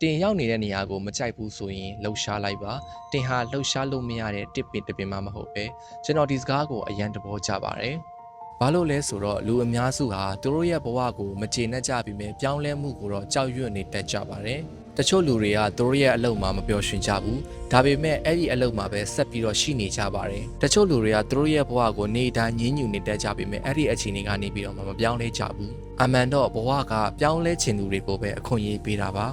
တင်ရောက်နေတဲ့နေရာကိုမကြိုက်ဘူးဆိုရင်လှုပ်ရှားလိုက်ပါတင်ဟာလှုပ်ရှားလို့မရတဲ့တစ်ပင်တစ်ပင်မှမဟုတ်ပဲကျွန်တော်ဒီစကားကိုအရန်တဘောကြပါတယ်ဘာလို့လဲဆိုတော့လူအများစုဟာသူတို့ရဲ့ဘဝကိုမကျေနပ်ကြပြီးမြဲပြောင်းလဲမှုကိုတော့ကြောက်ရွံ့နေတတ်ကြပါတယ်တချို့လူတွေကသူတို့ရဲ့အလုပ်မှာမပျော်ရွှင်ကြဘူးဒါပေမဲ့အဲ့ဒီအလုပ်မှာပဲဆက်ပြီးတော့ရှိနေကြပါတယ်တချို့လူတွေကသူတို့ရဲ့ဘဝကိုနေတိုင်းညှဉ်းညူနေတတ်ကြပေမဲ့အဲ့ဒီအခြေအနေကနေပြီးတော့မပြောင်းလဲကြဘူးအမှန်တော့ဘဝကပြောင်းလဲခြင်းသူတွေကိုပဲအခွင့်အရေးပေးတာပါ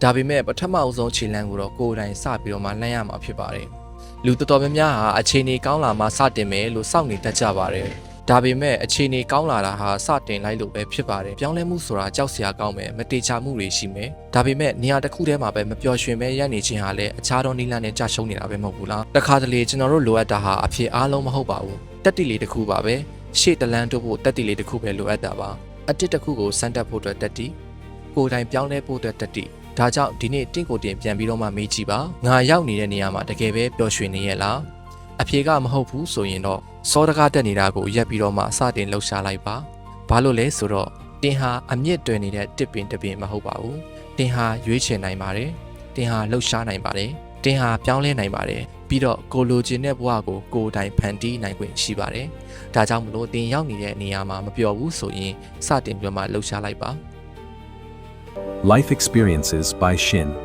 ဒါပေမဲ့ပထမအဆုံးခြေလှမ်းကိုတော့ကိုယ်တိုင်စပြီးတော့မှလှမ်းရမှာဖြစ်ပါတယ်လူတော်တော်များများဟာအခြေအနေကောင်းလာမှစတင်မယ်လို့စောင့်နေတတ်ကြပါတယ်ဒါပေမဲ့အခြေအနေကောင်းလာတာဟာစတင်လိုက်လို့ပဲဖြစ်ပါတယ်ပြောင်းလဲမှုဆိုတာကြောက်စရာကောင်းမယ်မတေချာမှုတွေရှိမယ်ဒါပေမဲ့နေရာတစ်ခုတည်းမှာပဲမပျော်ရွှင်ပဲရပ်နေခြင်းဟာလည်းအခြားသောနည်းလမ်းနဲ့ကြာရှုံးနေတာပဲမဟုတ်ဘူးလားတခါတလေကျွန်တော်တို့လိုအပ်တာဟာအဖြစ်အားလုံးမဟုတ်ပါဘူးတက်တိလေးတစ်ခုပါပဲရှေ့တလန်းတို့ဖို့တက်တိလေးတစ်ခုပဲလိုအပ်တာပါအတစ်တစ်ခုကိုစမ်းတက်ဖို့အတွက်တက်တိကိုယ်တိုင်ပြောင်းလဲဖို့အတွက်တက်တိဒါကြောင့်ဒီနေ့တင့်ကိုတင်ပြန်ပြီးတော့မှမေးကြည့်ပါငါရောက်နေတဲ့နေရာမှာတကယ်ပဲပျော်ရွှင်နေရဲ့လားအဖြေကမဟုတ်ဘူးဆိုရင်တော့စောတကားတက်နေတာကိုရက်ပြီးတော့မှစတင်လှုပ်ရှားလိုက်ပါဘာလို့လဲဆိုတော့တင်ဟာအမြင့်တွယ်နေတဲ့တစ်ပင်တစ်ပင်မဟုတ်ပါဘူးတင်ဟာရွေးချယ်နိုင်ပါတယ်တင်ဟာလှုပ်ရှားနိုင်ပါတယ်တင်ဟာပြောင်းလဲနိုင်ပါတယ်ပြီးတော့ကိုလိုချင်တဲ့ဘဝကိုကိုယ်တိုင်ဖန်တီးနိုင်ခွင့်ရှိပါတယ်ဒါကြောင့်မလို့တင်ရောက်နေတဲ့နေရာမှာမပျော်ဘူးဆိုရင်စတင်ပြီးတော့မှလှုပ်ရှားလိုက်ပါLife Experiences by Shin